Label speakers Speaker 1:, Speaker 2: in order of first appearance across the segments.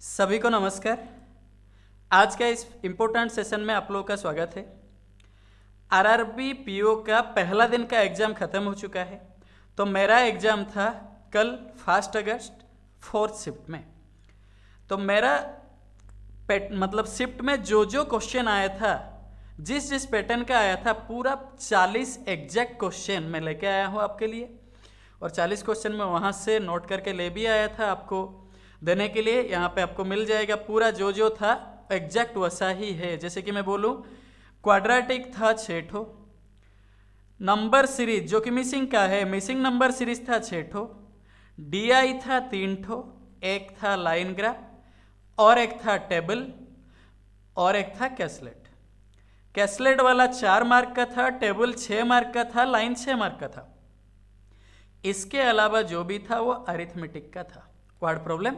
Speaker 1: सभी को नमस्कार। आज का इस इम्पोर्टेंट सेशन में आप लोगों का स्वागत है। आरआरबी पीओ का पहला दिन का एग्ज़ाम ख़त्म हो चुका है। तो मेरा एग्ज़ाम था कल 1 अगस्त 4th शिफ्ट में। तो मेरा मतलब शिफ्ट में जो जो क्वेश्चन आया था, जिस पैटर्न का आया था, पूरा 40 एग्जैक्ट क्वेश्चन मैं लेके आया हूँ आपके लिए। और 40 क्वेश्चन में वहाँ से नोट करके ले भी आया था आपको देने के लिए। यहाँ पे आपको मिल जाएगा पूरा जो जो था एग्जैक्ट वैसा ही है। जैसे कि मैं बोलूँ, क्वाड्रेटिक था 6 ठो, नंबर सीरीज जो कि मिसिंग का है, मिसिंग नंबर सीरीज था 6 ठो, डीआई था 3 ठो, एक था लाइन ग्राफ और एक था टेबल और एक था कैसलेट। कैसलेट वाला 4 मार्क का था, टेबल 6 मार्क का था, लाइन 6 मार्क का था। इसके अलावा जो भी था वो अरिथमेटिक का था, वर्ड प्रॉब्लम।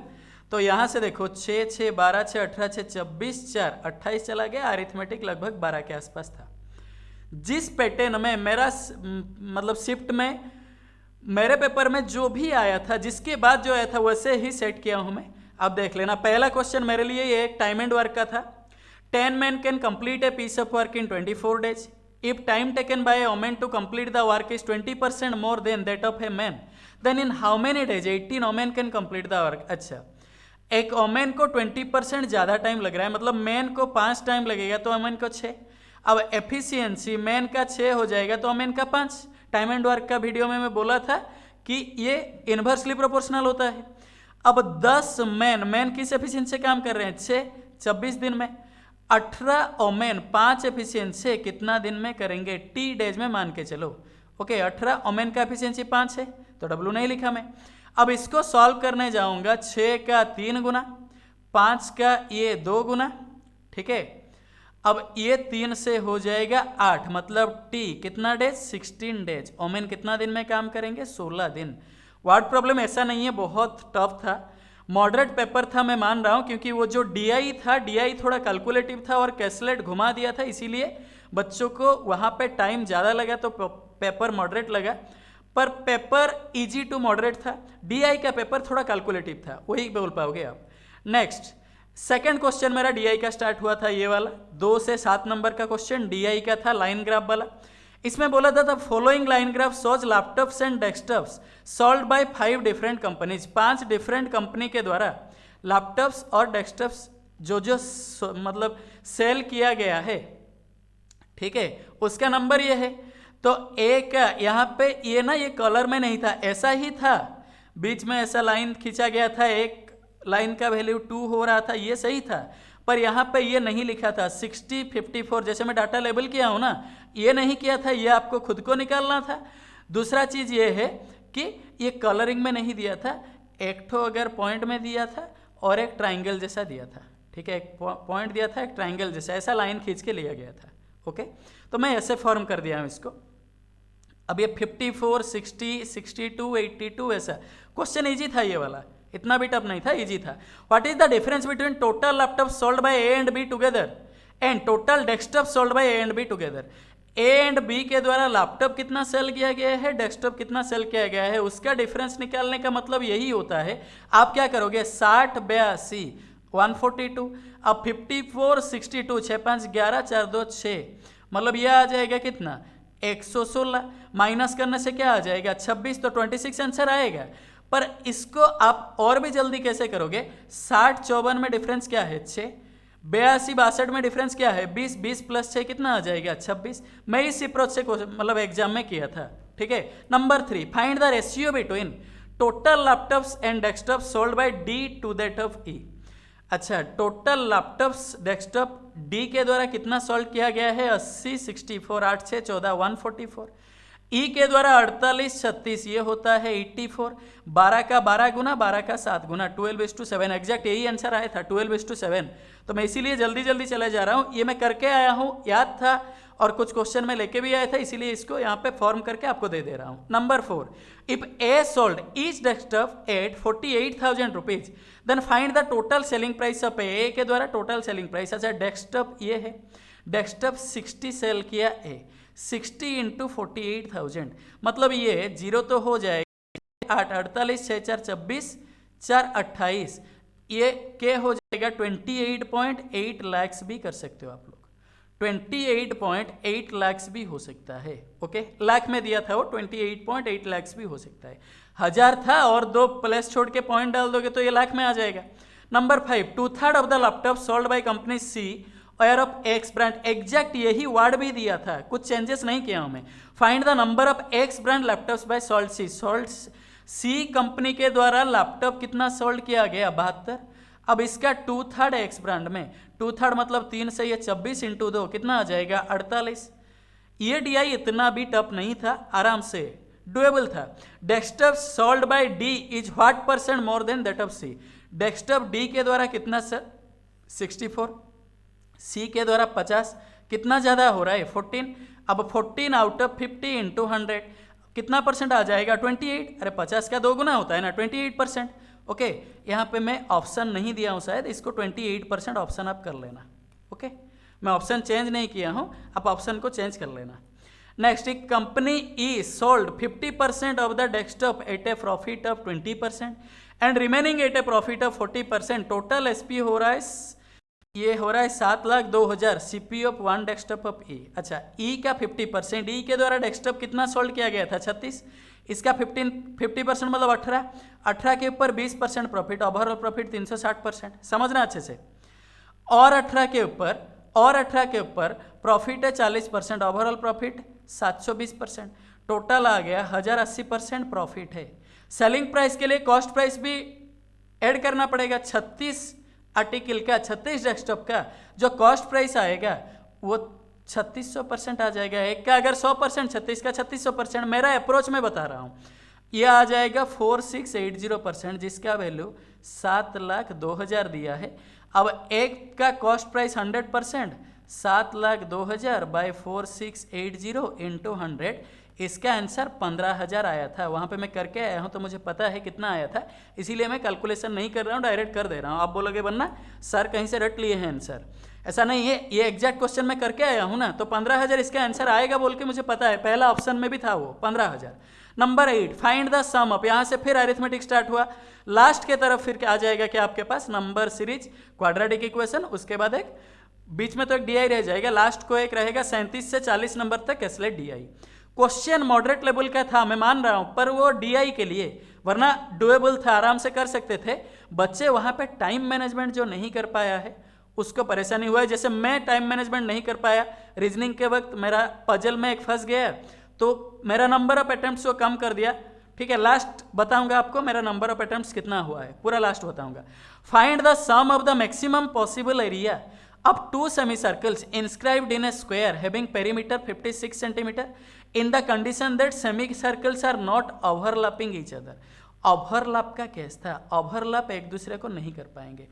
Speaker 1: तो यहाँ से देखो 6 6 12 6 18 6 24 4 28 चला गया। अरिथमेटिक लगभग 12 के आसपास था। जिस पैटर्न में मेरा मतलब शिफ्ट में मेरे पेपर में जो भी आया था, जिसके बाद जो आया था वैसे ही सेट किया हूँ मैं। अब देख लेना, पहला क्वेश्चन मेरे लिए ये एक टाइम एंड वर्क का था। 10 men can complete a piece of work in 24 days. If time taken by a woman to complete the work is 20% more than that of a man, then in how many days 18 women can complete the work? अच्छा, एक women को 20% ज़्यादा time लग रहा है, मतलब man को 5 time लगेगा तो वोमेन को 6। अब एफिशिएंसी मैन का 6 हो जाएगा तो वोमेन का 5। टाइम एंड वर्क का वीडियो में मैं बोला था कि ये इन्वर्सली प्रोपोर्शनल होता है। अब 10 मैन किस एफिशिएंसी काम कर रहे हैं? 6, 24 दिन में। 18 ओमेन 5 एफिशिएंसी कितना दिन में करेंगे? टी डेज में मान के चलो। ओके, 18 ओमेन का एफिशिएंसी 5 है तो डब्लू नहीं लिखा मैं। अब इसको सॉल्व करने जाऊंगा। 6 का 3 गुना, 5 का ये 2 गुना, ठीक है। अब ये 3 से हो जाएगा 8, मतलब टी कितना डेज? 16 डेज। ओमेन कितना दिन में काम करेंगे? 16 दिन। वर्ड प्रॉब्लम ऐसा नहीं है बहुत टफ था, मॉडरेट पेपर था, मैं मान रहा हूँ, क्योंकि वो जो डीआई था, डीआई थोड़ा कैलकुलेटिव था और कैसलेट घुमा दिया था, इसीलिए बच्चों को वहाँ पे टाइम ज़्यादा लगा तो पेपर मॉडरेट लगा। पर पेपर इजी टू मॉडरेट था। डीआई का पेपर थोड़ा कैलकुलेटिव था, वही बोल पाओगे आप। नेक्स्ट सेकंड क्वेश्चन मेरा डीआई का स्टार्ट हुआ था, ये वाला 2 से 7 नंबर का क्वेश्चन डीआई का था, लाइन ग्राफ वाला। इसमें बोला था following line graph shows laptops and desktops sold by 5 different companies. 5 different company के द्वारा लैपटॉप्स और डेस्कटॉप्स जो मतलब सेल किया गया है, ठीक है, उसका नंबर ये है। तो एक यहाँ पे ये ना, ये कलर में नहीं था, ऐसा ही था, बीच में ऐसा लाइन खींचा गया था, एक लाइन का वैल्यू 2 हो रहा था, ये सही था। पर यहाँ पे ये नहीं लिखा था 60 54, जैसे मैं डाटा लेबल किया हूँ ना, ये नहीं किया था, ये आपको खुद को निकालना था। दूसरा चीज़ ये है कि ये कलरिंग में नहीं दिया था, एक ठो अगर पॉइंट में दिया था और एक ट्राइंगल जैसा दिया था, ठीक है, एक पॉइंट दिया था, एक ट्राइंगल जैसा, ऐसा लाइन खींच के लिया गया था। ओके, तो मैं ऐसे फॉर्म कर दिया हूँ इसको। अब ये 54 60 62 82 ऐसा क्वेश्चन इजी था, ये वाला इतना भी टफ नहीं था, इजी था। What is the difference between total laptop sold by A and B together and total desktop sold by A and B together? A and B के द्वारा लैपटॉप कितना सेल किया गया है, डेस्कटॉप कितना सेल किया गया है, उसका डिफरेंस निकालने का मतलब यही होता है। आप क्या करोगे? 60 82 142। अब 54 62 6 5 11 4 2 6, मतलब ये आ जाएगा कितना? 116। माइनस करने से क्या आ जाएगा? 26, तो 26 आंसर आएगा। पर इसको आप और भी जल्दी कैसे करोगे? 60 54 में डिफरेंस क्या है? 6। 82 62 में डिफरेंस क्या है? 20। 20 प्लस 6 कितना आ जाएगा? 26। मैं इस अप्रोच से मतलब एग्जाम में किया था, ठीक है। Number 3, find the ratio between total laptops and desktop sold by D to that of E. अच्छा, टोटल लैपटॉप्स डेस्कटॉप डी के द्वारा कितना सोल्ड किया गया है? 80 64 8 6 14 144। ई के द्वारा 48 36, ये होता है 84। 12 का 12 गुना, 12 का 7 गुना, 12:7। एग्जैक्ट यही आंसर आया था, 12:7। तो मैं इसीलिए जल्दी जल्दी चले जा रहा हूँ, ये मैं करके आया हूँ, याद था, और कुछ क्वेश्चन में लेके भी आया था, इसीलिए इसको यहाँ पे फॉर्म करके आपको दे दे रहा हूँ। Number 4, if A sold each desktop at 48,000 rupees, then find the total selling price of A के द्वारा टोटल सेलिंग प्राइस। अच्छा, डेस्कटॉप ये है, डेस्कटॉप 60 सेल किया ए, 60 इंटू 48,000, मतलब ये जीरो तो हो जाएगा 8 48 6 4 24 4 28, ये के हो जाएगा 28.8 लाख भी कर सकते हो आप लोग, 28.8 लाख भी हो सकता है। ओके, लाख में दिया था वो, 28.8 लाख भी हो सकता है। 1000 था और 2 प्लस छोड़ के पॉइंट डाल दोगे तो ये लाख में आ जाएगा। Number 5, 2/3 of the laptop sold by company C और ऑफ एक्स ब्रांड, एग्जैक्ट यही वर्ड भी दिया था, कुछ चेंजेस नहीं किया हूं मैं। Find the number of X brand laptops by sold C, sold C company के द्वारा लैपटॉप कितना सोल्ड किया गया, 72। अब इसका 2/3 एक्स ब्रांड में, 2/3 मतलब 3 से ये 24 इंटू 2 कितना आ जाएगा, 48। ये डीआई इतना भी टफ नहीं था, आराम से डुएबल था। Desktop sold by D is what % more than that of C, desktop D के द्वारा कितना सर, 64, सी के द्वारा 50, कितना ज़्यादा हो रहा है, 14। अब 14 आउट ऑफ 50 इंटू 100 कितना % आ जाएगा, 28। अरे 50 का 2 गुना होता है ना, 28%। ओके, यहाँ पे मैं ऑप्शन नहीं दिया हूँ शायद, इसको 28% ऑप्शन आप कर लेना। ओके, मैं ऑप्शन चेंज नहीं किया हूँ, आप ऑप्शन को चेंज कर लेना। नेक्स्ट, एक company E sold 50% of the desktop at a profit of 20% and remaining at a profit of 40%। Total SP हो रहा है, ये हो रहा है 7,02,000, CPU of 1 desktop of E. अच्छा, ई का 50%, ई के द्वारा डेस्कटॉप कितना सोल्ड किया गया था, 36। इसका 50% मतलब 18 के ऊपर 20% प्रॉफिट, ओवरऑल प्रॉफिट 360%, समझना अच्छे से। और 18 के ऊपर प्रॉफिट है 40%, ओवरऑल प्रॉफिट 720%, टोटल आ गया 1080% प्रॉफिट है। सेलिंग प्राइस के लिए कॉस्ट प्राइस भी ऐड करना पड़ेगा, 36 आर्टिकल का, 36 डेस्कटॉप का जो कॉस्ट प्राइस आएगा वो 3600% आ जाएगा। एक का अगर 100%, 36 का 3600%, मेरा अप्रोच में बता रहा हूँ, ये आ जाएगा 4680%, जिसका वैल्यू 7,02,000 दिया है। अब एक का कॉस्ट प्राइस 100%, 7,02,000 बाई 4680 इंटू 100, इसका आंसर 15,000 आया था। वहाँ पे मैं करके आया हूँ तो मुझे पता है कितना आया था, इसीलिए मैं कैलकुलेशन नहीं कर रहा हूँ, डायरेक्ट कर दे रहा हूँ। आप बोलोगे वरना सर कहीं से रट लिए हैं आंसर, ऐसा नहीं है, ये एग्जैक्ट क्वेश्चन मैं करके आया हूँ ना, तो 15,000 इसका आंसर आएगा बोल के मुझे पता है, पहला ऑप्शन में भी था वो 15,000। Number 8, find the sum up, यहाँ से फिर अरिथमेटिक स्टार्ट हुआ, लास्ट के तरफ फिर आ जाएगा क्या आपके पास, नंबर सीरीज, क्वाड्रेटिक इक्वेशन, उसके बाद एक बीच में तो एक डीआई रह जाएगा, लास्ट को एक रहेगा 37 से 40 नंबर तक कैसलेट डीआई। क्वेश्चन मॉडरेट लेवल का था, मैं मान रहा हूं, पर वो डीआई के लिए, वरना डुएबल था, आराम से कर सकते थे। बच्चे वहां पे टाइम मैनेजमेंट जो नहीं कर पाया है उसको परेशानी हुआ है, जैसे मैं टाइम मैनेजमेंट नहीं कर पाया, रीजनिंग के वक्त मेरा पजल में एक फंस गया तो मेरा नंबर ऑफ अटेम्प्ट्स को कम कर दिया। ठीक है, लास्ट बताऊंगा आपको मेरा नंबर ऑफ अटेम्प्ट्स कितना हुआ है, पूरा लास्ट बताऊंगा। Find the sum of the maximum possible area of 2 semicircles inscribed in a square having perimeter 56 centimeter in the condition that semicircles are not overlapping each other। Overlap का case था, overlap एक दूसरे को नहीं कर पाएंगे।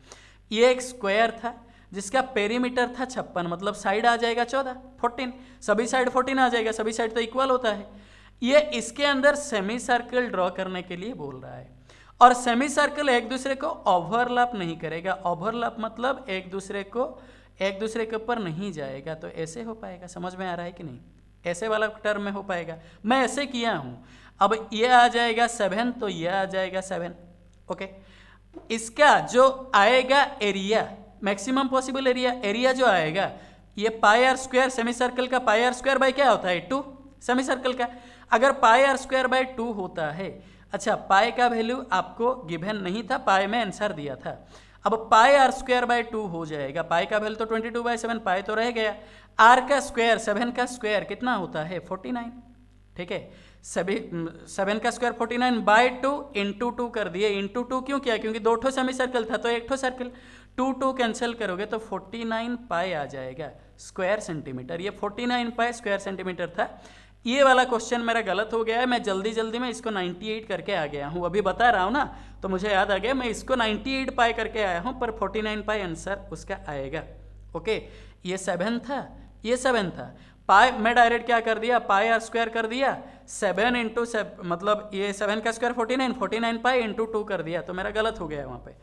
Speaker 1: ये एक स्क्वायर था जिसका पेरीमीटर था 56, मतलब साइड आ जाएगा 14, 14, सभी साइड 14 आ जाएगा, सभी साइड तो इक्वल होता है। ये इसके अंदर सेमी सर्कल ड्रॉ करने के लिए बोल रहा है, और सेमी सर्कल एक दूसरे को ओवरलैप नहीं करेगा। ओवरलैप मतलब एक दूसरे के ऊपर नहीं जाएगा, तो ऐसे हो पाएगा, समझ में आ रहा है कि नहीं, ऐसे वाला टर्म में हो पाएगा। मैं ऐसे किया हूं, अब ये आ जाएगा 7, तो ये आ जाएगा 7। ओके, इसका जो आएगा area, maximum possible area, area जो आएगा ये पाई आर स्क्वायर, सेमी सर्कल का पाई आर स्क्वायर बाई क्या होता है 2, सेमी सर्कल का अगर पाई आर स्क्वायर बाई 2 होता है। अच्छा, पाई का वैल्यू आपको गिवन नहीं था, पाई में आंसर दिया था। अब पाई आर स्क्वायर बाई 2 हो जाएगा, पाई का वैल्यू तो 22/7, पाई तो रह गया। आर का स्क्वायर, 7 का स्क्वायर कितना होता है 49। ठीक है, सभी 7 का स्क्वायर 49 बाई 2 इंटू 2 कर दिए। इंटू 2 क्यों किया, क्योंकि 2 ठो सेमी सर्कल था तो 1 ठो सर्कल, 2 कैंसिल करोगे तो 49 पाई आ जाएगा स्क्वायर सेंटीमीटर। ये 49 पाई स्क्वायर सेंटीमीटर था। ये वाला क्वेश्चन मेरा गलत हो गया है, मैं जल्दी में इसको 98 करके आ गया हूँ, अभी बता रहा हूँ ना तो मुझे याद आ गया, मैं इसको 98 पाई करके आया हूँ, पर 49 पाई आंसर उसका आएगा। ओके, ये 7 था, ये 7 था, पाई मैं डायरेक्ट क्या कर दिया, पाई आर स्क्वायर कर दिया, 7 इंटू मतलब ये 7 का स्क्वायर 49 पाई इंटू 2 कर दिया, तो मेरा गलत हो गया वहाँ पे।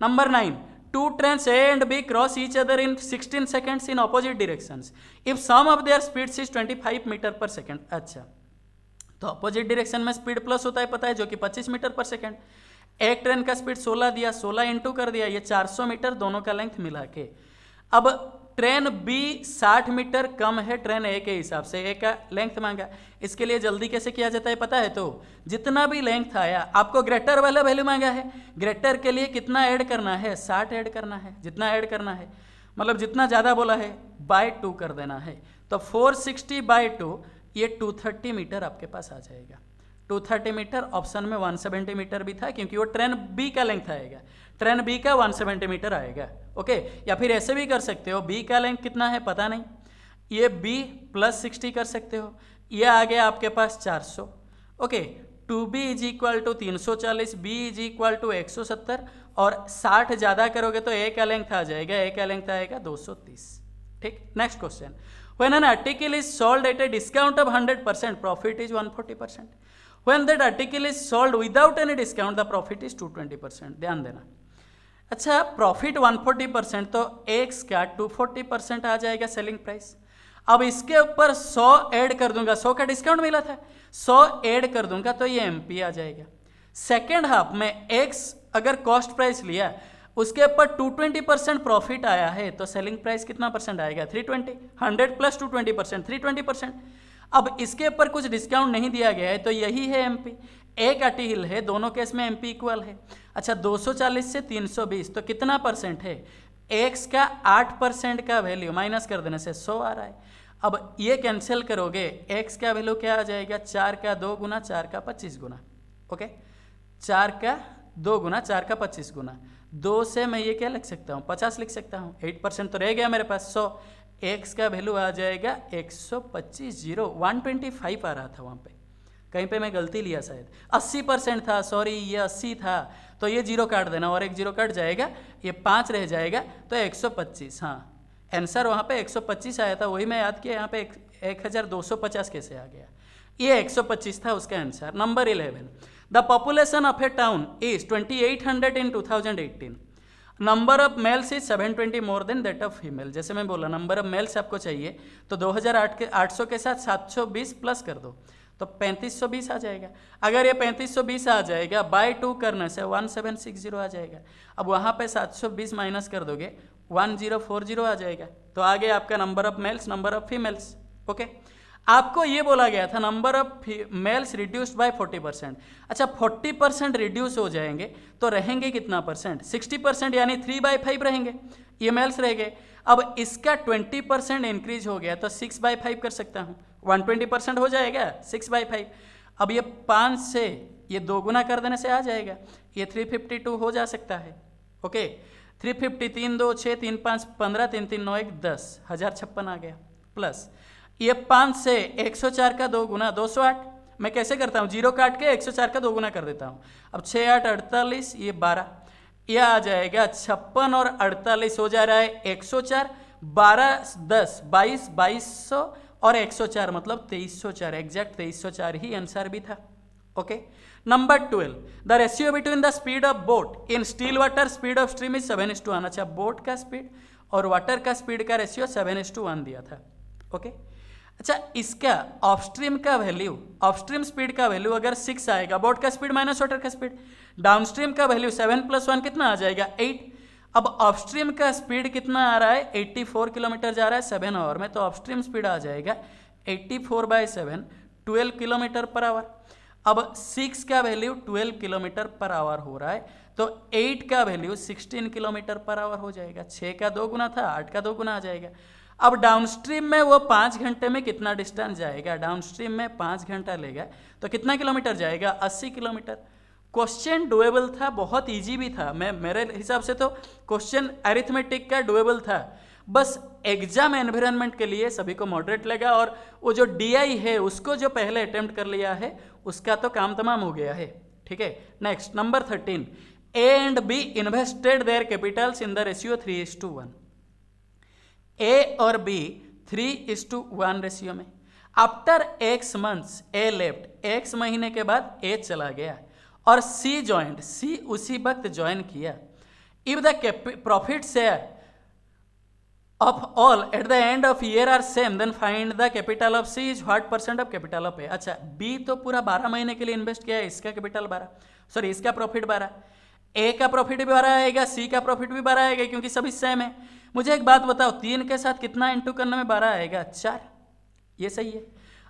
Speaker 1: Number 9, 2 trains A and B cross each other in 16 seconds in opposite directions if sum of their speeds is 25 metre पर सेकेंड। अच्छा, तो अपोजिट डायरेक्शन में स्पीड प्लस होता है पता है, जो कि 25 मीटर पर सेकेंड। एक ट्रेन का स्पीड 16 दिया, 16 इंटू कर दिया, ये 400 मीटर दोनों का लेंथ मिला के। अब ट्रेन बी 60 मीटर कम है ट्रेन ए के हिसाब से, ए का लेंथ मांगा। इसके लिए जल्दी कैसे किया जाता है पता है? तो जितना भी लेंथ आया, आपको ग्रेटर वाला वैल्यू मांगा है, ग्रेटर के लिए कितना ऐड करना है? 60 ऐड करना है। जितना ऐड करना है मतलब जितना ज़्यादा बोला है बाय 2 कर देना है। तो 460 बाय 2 ये 230 मीटर आपके पास आ जाएगा। 230 मीटर, ऑप्शन में 170 मीटर भी था क्योंकि वो ट्रेन बी का लेंथ आएगा, ट्रेन बी का 170 मीटर आएगा। ओके, या फिर ऐसे भी कर सकते हो, बी का लेंथ कितना है पता नहीं, ये बी प्लस 60 कर सकते हो, ये आ गया आपके पास 400। Okay, 2b is equal to 340, b is equal to 170 और 60 ज़्यादा करोगे तो ए का लेंथ आ जाएगा, ए का लेंथ आएगा 230। ठीक, next question, when an article is sold at a discount of 100%, profit is 140%. When that article is sold without any discount, the profit is 220%. ध्यान देना। अच्छा, प्रॉफिट 140% तो एक्स का 240% आ जाएगा सेलिंग प्राइस। अब इसके ऊपर 100 ऐड कर दूंगा, 100 का डिस्काउंट मिला था, 100 ऐड कर दूंगा तो ये एमपी आ जाएगा। सेकेंड हाफ में एक्स अगर कॉस्ट प्राइस लिया, उसके ऊपर 220% प्रॉफिट आया है तो सेलिंग प्राइस कितना परसेंट आएगा? 320। 100 प्लस 220%, 320%। अब इसके ऊपर कुछ डिस्काउंट नहीं दिया गया है तो यही है एमपी। एक आर्टिकल है, दोनों केस में एमपी इक्वल है। अच्छा, 240 से 320 तो कितना परसेंट है? एक्स का 8% का वैल्यू माइनस कर देने से 100 आ रहा है। अब ये कैंसिल करोगे, एक्स का वैल्यू क्या आ जाएगा? 4 का 2 गुना, 4 का 25 गुना। ओके, 4 का 2 गुना, 4 का 25 गुना। 2 से मैं ये क्या लिख सकता हूँ? 50 लिख सकता हूँ। 8% तो रह गया मेरे पास 100। एक्स का वैल्यू आ जाएगा 125, 125 आ रहा था वहाँ पे, कहीं पे मैं गलती लिया शायद, 80% था, सॉरी ये 80 था, तो ये 0 काट देना और एक 0 कट जाएगा, ये 5 रह जाएगा तो 125। हाँ, आंसर वहाँ पे 125 आया था, वही मैं याद किया, यहाँ पे 1250 कैसे आ गया? ये 125 था उसका answer. Number 11, the population of A town is 2800 in 2018, number of mails is 720 more than that of female. जैसे मैं बोला नंबर ऑफ मेल्स आपको चाहिए तो 800 के साथ 720 प्लस कर दो तो 3520 आ जाएगा। अगर ये 3520 आ जाएगा बाय 2 करने से 1760 आ जाएगा। अब वहाँ पे 720 माइनस कर दोगे 1040 आ जाएगा। तो आगे आपका number of mails, number of females. Okay, आपको ये बोला गया था number of mails reduced by 40%। अच्छा, 40% रिड्यूस हो जाएंगे तो रहेंगे कितना परसेंट? 60%, यानी 3/5 रहेंगे, ये मेल्स रह गए। अब इसका 20% इंक्रीज हो गया तो 6/5 कर सकता हूँ, 120% हो जाएगा 6/5। अब ये 5 से ये 2 गुना कर देने से आ जाएगा, ये 352 हो जा सकता है। ओके, 350, 3 2 6, 3 5 15, 3 3 9 1 10, 1056 आ गया। प्लस ये 5 से 104 का 2 गुना 208, मैं कैसे करता हूँ? 0 काट के 104 का 2 गुना कर देता हूँ। अब 6 8 48, ये 12, ये आ जाएगा 56 और 48 हो जा रहा है 104, 12 10 22, 2200 और 104 मतलब 2304, एग्जैक्ट 2304 ही आंसर भी था। Okay, number 12, the ratio between the speed of boat in still water speed of stream is 7:1। अच्छा, बोट का स्पीड और वाटर का स्पीड का रेशियो 7:1 दिया था। ओके, अच्छा, इसका ऑफस्ट्रीम का वैल्यू, ऑफस्ट्रीम स्पीड का वैल्यू अगर 6 आएगा, बोट का स्पीड माइनस वाटर का स्पीड, डाउनस्ट्रीम का वैल्यू 7 + 1 कितना आ जाएगा? 8। अब ऑफस्ट्रीम का स्पीड कितना आ रहा है? 84 किलोमीटर जा रहा है 7 आवर में, तो ऑफस्ट्रीम स्पीड आ जाएगा 84/7, 12 किलोमीटर पर आवर। अब 6 का वैल्यू 12 किलोमीटर पर आवर हो रहा है तो 8 का वैल्यू 16 किलोमीटर पर आवर हो जाएगा। 6 का 2 गुना था, 8 का 2 गुना आ जाएगा। अब डाउनस्ट्रीम में वो 5 घंटे में कितना डिस्टेंस जाएगा? डाउनस्ट्रीम में 5 घंटा लेगा तो कितना किलोमीटर जाएगा? 80 किलोमीटर। क्वेश्चन डुएबल था, बहुत इजी भी था, मेरे हिसाब से तो क्वेश्चन अरिथमेटिक का डुएबल था, बस एग्जाम एनवायरनमेंट के लिए सभी को मॉडरेट लगा और वो जो डीआई है उसको जो पहले अटेम्प्ट कर लिया है उसका तो काम तमाम हो गया है। ठीक है, next number 13, A and be invested there Capitals in the ratio 3:1। ए और बी 3:1 रेशियो में। आफ्टर एक्स मंथ्स ए लेफ्ट, एक्स महीने के बाद ए चला गया और सी ज्वाइंट, सी उसी वक्त ज्वाइन किया। If the profit share of all at the end of year are same, then find the capital of C is what percent of capital of A। अच्छा, B तो पूरा 12 महीने के लिए इन्वेस्ट किया है, इसका कैपिटल 12, सॉरी इसका प्रॉफिट 12, A का प्रॉफिट भी 12 आएगा, C का प्रॉफिट भी 12 आएगा, क्योंकि सभी सेम है। मुझे एक बात बताओ, 3 के साथ कितना इंटू करने में 12 आएगा? 4। ये सही है।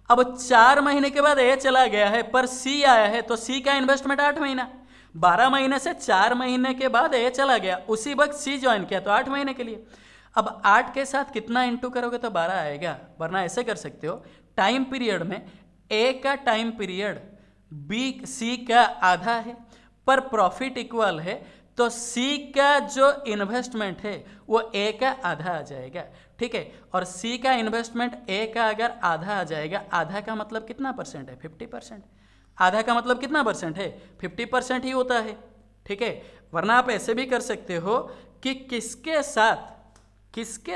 Speaker 1: अब 4 महीने के बाद A चला गया है पर C आया है, तो C का इन्वेस्टमेंट 8 महीना, 12 महीने से 4 महीने के बाद A चला गया, उसी वक्त C ज्वाइन किया, तो 8 महीने के लिए। अब 8 के साथ कितना इंटू करोगे तो 12 आएगा, वरना ऐसे कर सकते हो, टाइम पीरियड में A का टाइम पीरियड C का आधा है, पर प्रॉफिट इक्वल है, तो C का जो इन्वेस्टमेंट है वो A का आधा आ जाएगा, ठीक है। और C का इन्वेस्टमेंट A का अगर आधा आ जाएगा, आधा का मतलब कितना परसेंट है? 50%। आधा का मतलब कितना परसेंट है? 50% ही होता है, ठीक है। वरना आप ऐसे भी कर सकते हो कि किसके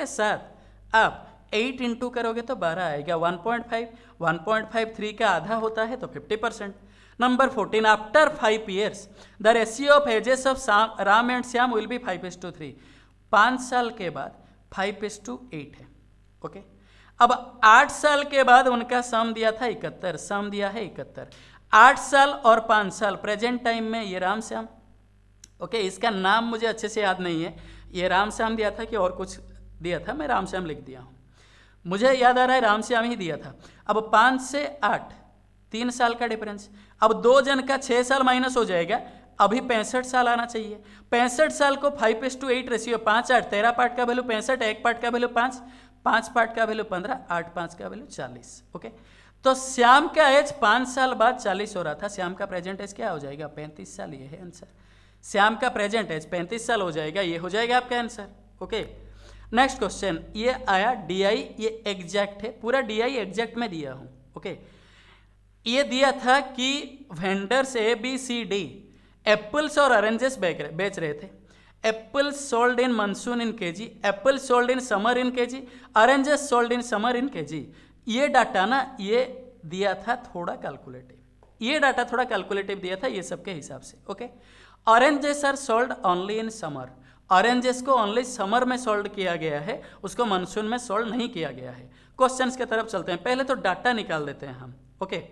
Speaker 1: साथ आप 8 इंटू करोगे तो 12 आएगा, 1.5 3 का आधा होता है तो 50%। Number 14, after 5 years the ratio of ages of Ram and Shyam will be 5:3। 5 साल के बाद 5:8 है, ओके। अब 8 साल के बाद उनका सम दिया था 71, सम दिया है 71। 8 साल और 5 साल प्रेजेंट टाइम में ये राम श्याम, ओके। इसका नाम मुझे अच्छे से याद नहीं है, ये राम श्याम दिया था कि और कुछ दिया था, मैं राम श्याम लिख दिया हूँ, मुझे याद आ रहा है राम श्याम ही दिया था। अब 5 से 8 3 साल का डिफरेंस, अब 2 जन का 6 साल माइनस हो जाएगा, अभी 65 साल आना चाहिए। 65 साल को 5:8 रेशियो, 5 8 13 पार्ट का वैल्यू 65, 1 पार्ट का वैल्यू 5, 5 पार्ट का वैल्यू 15, 8 5 का वैल्यू 40, ओके। तो श्याम का एज 5 साल बाद 40 हो रहा था, श्याम का प्रेजेंट एज क्या हो जाएगा? 35 साल, ये है आंसर। श्याम का प्रेजेंट एज 35 साल हो जाएगा, ये हो जाएगा आपका आंसर, ओके। नेक्स्ट क्वेश्चन, ये आया DI, ये एग्जैक्ट है, पूरा DI एग्जैक्ट में दिया हूं, ओके। ये दिया था कि वेंडर्स ABCD एप्पल्स और ऑरेंजेस बेच रहे थे। Apples sold in monsoon in KG, apples sold in summer in KG, oranges sold in summer in KG. ये डाटा ना, ये दिया था थोड़ा कैलकुलेटिव, ये डाटा थोड़ा कैलकुलेटिव दिया था ये सबके हिसाब से, okay. Oranges are sold only in summer, oranges को ओनली समर में सोल्ड किया गया है, उसको मानसून में सोल्ड नहीं किया गया है। क्वेश्चंस की तरफ चलते हैं, पहले तो डाटा निकाल देते हैं हम, okay.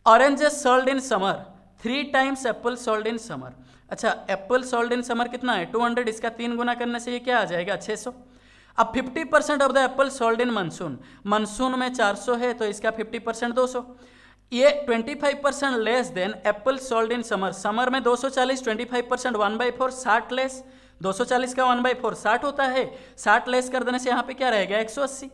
Speaker 1: Oranges sold in summer, 3 times Apple sold in summer. अच्छा, एप्पल सोल्ड इन समर कितना है? 200, इसका 3 गुना करने से ये क्या आ जाएगा? 600। अब 50% of the apple sold in monsoon, monsoon में 400 है तो इसका 50% 200। ये 25% less than apple sold in summer, summer में 240, 25% 1/4, 60 लेस, 240 का 1/4 60 होता है, 60 लेस कर देने से यहाँ पे क्या रहेगा? 180।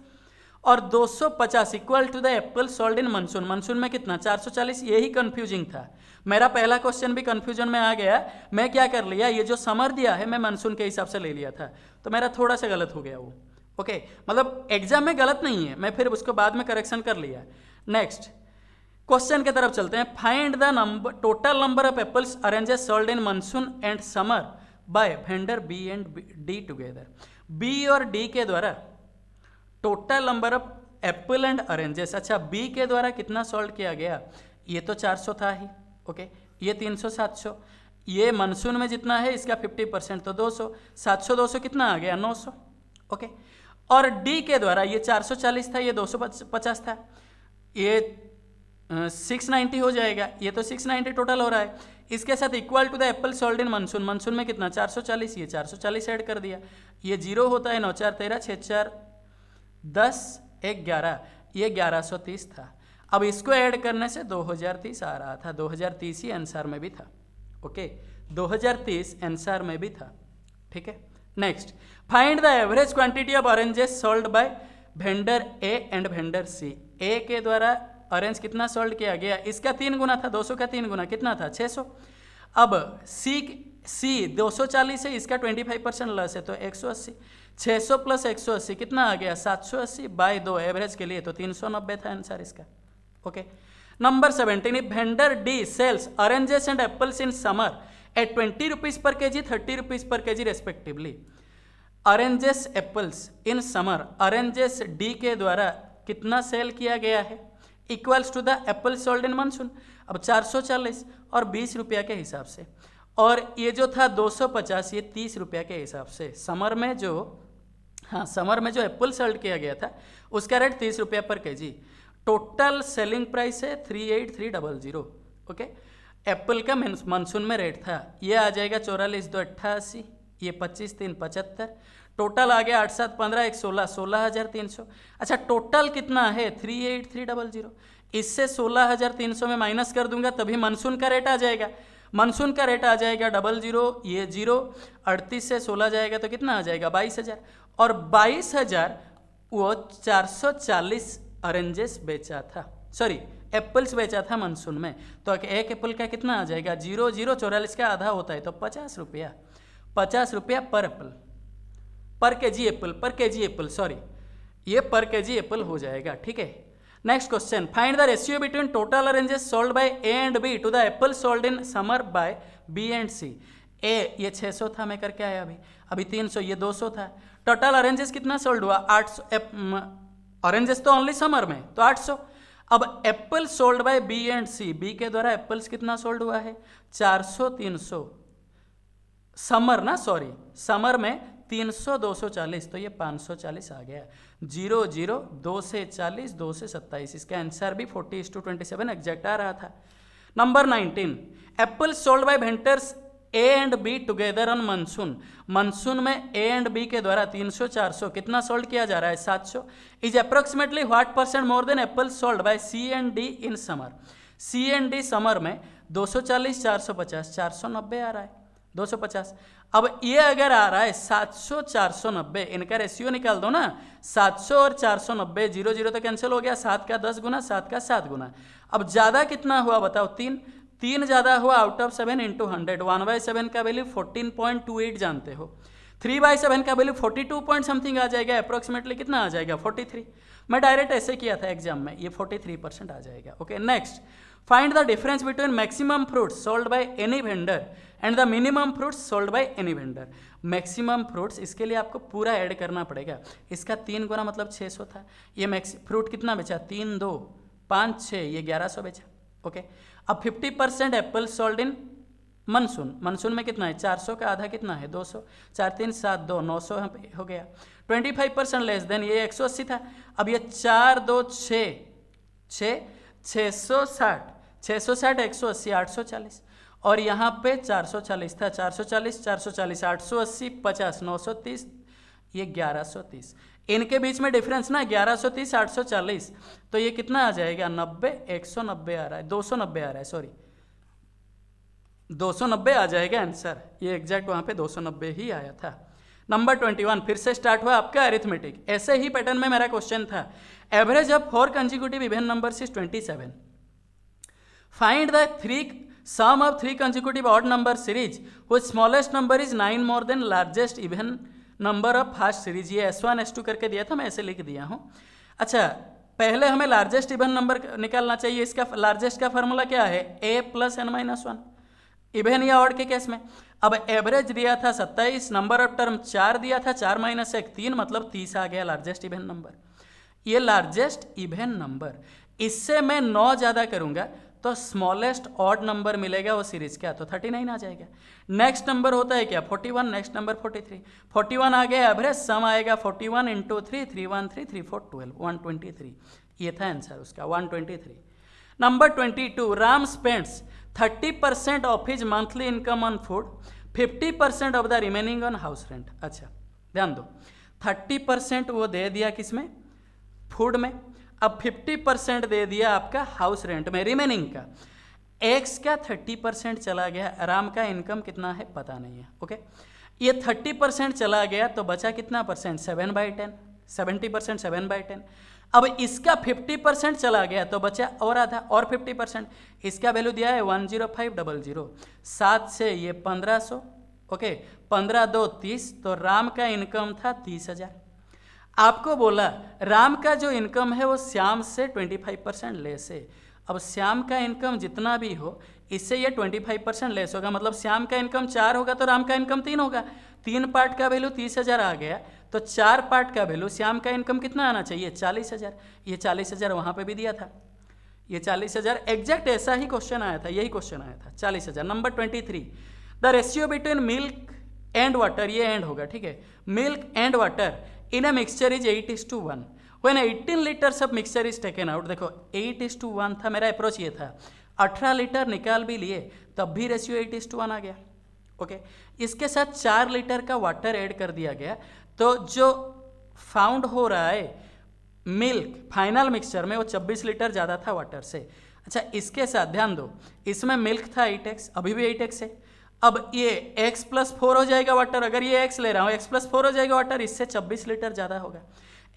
Speaker 1: और 250 equal to the apple sold in monsoon, monsoon में कितना? 440। यही कंफ्यूजिंग था, मेरा पहला क्वेश्चन भी कंफ्यूजन में आ गया। मैं क्या कर लिया, ये जो समर दिया है मैं मानसून के हिसाब से ले लिया था, तो मेरा थोड़ा सा गलत हो गया वो, ओके। मतलब एग्जाम में गलत नहीं है, मैं फिर उसको बाद में करेक्शन कर लिया। नेक्स्ट क्वेश्चन की तरफ चलते हैं। Find the number, total number of apples oranges sold in monsoon and summer by vendor B and D together. B और D के द्वारा total number of apple and oranges. अच्छा, B के द्वारा कितना सोल्ड किया गया? ये तो 400 था ही, ओके। ये 300 700, ये मानसून में जितना है इसका 50% तो 200, 700 200 कितना आ गया? 900, ओके। और D के द्वारा ये 440 था, ये 250 था, ये 690 हो जाएगा, ये तो 690 टोटल हो रहा है। इसके साथ equal to the apple sold in monsoon, monsoon में कितना? 440, ये 440 ऐड कर दिया, ये 0 होता है, 9 4 13, 6 4 10 1 11, ये 1130 था। अब इसको ऐड करने से 2030 आ रहा था, 2030 ही आंसर में भी था, ओके। 2030 आंसर में भी था, ठीक है। Next, find the average quantity of oranges sold bye vendor A and vendor C। A के द्वारा ऑरेंज कितना सोल्ड किया गया? इसका 3 गुना था, 200 का 3 गुना कितना था? 600। अब C 240 है, इसका 25% लॉस है तो 180, 600 प्लस 180 कितना आ गया? 780 बाय 2 एवरेज के लिए तो 390 था आंसर इसका, okay. Number 17, vendor D sells oranges and apples in summer at 20 rupees per KG, 30 rupees per KG respectively. Oranges apples in summer, oranges D के द्वारा कितना सेल किया गया है? Equals to the apple sold in monsoon. अब 440 और 20 रुपया के हिसाब से, और ये जो था 250, ये 30 रुपया के हिसाब से। समर में जो हाँ, समर में जो एप्पल सोल्ड किया गया था उसका रेट 30 रुपया पर केजी। टोटल सेलिंग प्राइस है 38300। ओके, एप्पल का मानसून में रेट था, ये आ जाएगा 44,288, ये 25,375, टोटल आ गया 8,715, 16,300। अच्छा, टोटल कितना है 38300, इससे 16,300 में माइनस कर दूंगा तभी मानसून का रेट आ जाएगा। मानसून का रेट आ जाएगा 00, ये 0, 38 से 16 जाएगा तो कितना आ जाएगा 22,000, और 22,000 वो 440 ऑरेंजेस बेचा था, सॉरी एप्पल्स बेचा था मानसून में। तो एक एप्पल का कितना आ जाएगा 0,044 का आधा होता है तो 50 रुपया, 50 रुपया per apple, per KG apple, per KG apple, sorry ये पर केजी एप्पल हो जाएगा। ठीक है, next question, find the ratio between total oranges sold by A and B to the apple sold in summer by B and C. A ये 600 था, मैं करके आया अभी 300, ये 200 था। टोटल ऑरेंजेस कितना सोल्ड हुआ 800, ऑरेंजेस तो ओनली समर में तो 800। अब apple sold by B and C, B के द्वारा एप्पल्स कितना सोल्ड हुआ है 400, 300, समर ना, सॉरी समर में 300, 240, तो ये 540 आ गया। 0, 0, 2 से 40, 2 से 27, इसका आंसर भी 40:27 एग्जैक्ट आ रहा था। Number 19, Apple sold bye vendors A and B together on monsoon. Monsoon में ए एंड बी के द्वारा 300, 400 कितना सोल्ड किया जा रहा है 700, is approximately what percent more than apple sold by C and D in summer. C and D summer में 240, 450, 490 आ रहा है 250। अब ये अगर आ रहा है 700, 490, इनका रेशियो निकाल दो ना, 700 और 490, 0, 0 तो कैंसिल हो गया, 7 का 10 गुना, 7 का 7 गुना। अब ज़्यादा कितना हुआ बताओ 3, 3 ज़्यादा हुआ आउट ऑफ 7 इंटू 100, 1/7 का वैल्यू 14.28 जानते हो, 3/7 का वैल्यू 42 पॉइंट समथिंग आ जाएगा, अप्रोक्सीमेटली कितना आ जाएगा 43। मैं डायरेक्ट ऐसे किया था एग्जाम में, ये 43% आ जाएगा। Okay, next, find the difference between maximum fruits sold by any vendor and the minimum fruits sold by any vendor. Maximum fruits, इसके लिए आपको पूरा ऐड करना पड़ेगा, इसका 3 गुना मतलब 600 था, ये फ्रूट कितना बेचा 3, 2, 5, 6, ये 1100 बेचा। ओके, अब 50% Apple sold in monsoon, monsoon में कितना है 400 का आधा कितना है 200, 4, 3, 7, 2, 900 हो गया। 25% लेस देन ये 180 था, अब ये 4, 2, 6, 660, 660, 180, 840, और यहाँ पे 440 था, 440, 440, 880, 50, 930, ये 1130, इनके बीच में डिफरेंस ना 1130, 840, तो ये कितना आ जाएगा 90, 190 आ रहा है, 290 आ रहा है, सॉरी 290 आ जाएगा आंसर, ये एग्जैक्ट वहाँ पे 290 ही आया था। नंबर 21, फिर से स्टार्ट हुआ आपका अरिथमेटिक, ऐसे ही पैटर्न में मेरा क्वेश्चन था। Average of 4 consecutive even numbers is 27, find the sum of 3 consecutive odd number series whose smallest number is 9 more than largest even number of first series। ये S1 S2 करके दिया था, मैं ऐसे लिख दिया हूँ। अच्छा, पहले हमें लार्जेस्ट इवन नंबर निकालना चाहिए, इसका लार्जेस्ट का फार्मूला क्या है a + n-1, इवन या ऑड के केस में। अब एवरेज दिया था 27, नंबर ऑफ टर्म 4 दिया था, 4 - 1 3, मतलब 30 आ गया लार्जेस्ट इवन नंबर, ये लार्जेस्ट इवन नंबर। इससे मैं 9 ज़्यादा करूँगा तो स्मॉलेस्ट ऑड नंबर मिलेगा वो सीरीज का, तो 39 आ जाएगा। नेक्स्ट नंबर होता है क्या 41, नेक्स्ट नंबर 43, 41 आ गया एवरेज, सम आएगा 41 × 3, 313, 3412, 123, ये था आंसर उसका 123। Number 22, Ram spends 30% of his monthly income on food, 50% of the remaining on house rent. अच्छा ध्यान दो, 30% वो दे दिया किसमें फूड में, अब 50% दे दिया आपका हाउस रेंट में, रिमेनिंग का एक्स का 30% चला गया, राम का इनकम कितना है पता नहीं है। ओके, ये 30% चला गया तो बचा कितना परसेंट 7/10, 70% 7/10। अब इसका 50% चला गया तो बचा और आधा, और 50%, इसका वैल्यू दिया है 10500, 7 से ये 1500, ओके 15 2 30, तो राम का इनकम था 30,000। आपको बोला राम का जो इनकम है वो श्याम से 25% लेस है। अब श्याम का इनकम जितना भी हो इससे ये 25% लेस होगा, मतलब श्याम का इनकम 4 होगा तो राम का इनकम 3 होगा। 3 पार्ट का वैल्यू 30,000 आ गया तो 4 पार्ट का वैल्यू श्याम का इनकम कितना आना चाहिए 40,000। ये 40,000 वहाँ पे भी दिया था, ये 40,000 एग्जैक्ट ऐसा ही क्वेश्चन आया था, यही क्वेश्चन आया था 40,000। Number 23, the ratio between milk and water, ये एंड होगा ठीक है, milk and water in a mixture is 8:1। When 18 litres of mixture is taken out, देखो 8:1 था, मेरा अप्रोच ये था, 18 लीटर निकाल भी लिए तब भी रेशियो 8:1 आ गया। ओके, इसके साथ 4 लीटर का वाटर ऐड कर दिया गया, तो जो फाउंड हो रहा है मिल्क फाइनल मिक्सचर में वो 26 लीटर ज़्यादा था वाटर से। अच्छा, इसके साथ ध्यान दो, इसमें मिल्क था 8x, अभी भी 8x है। अब ये x+4 हो जाएगा वाटर, अगर ये x ले रहा हूँ x+4 हो जाएगा वाटर, इससे 26 लीटर ज़्यादा होगा।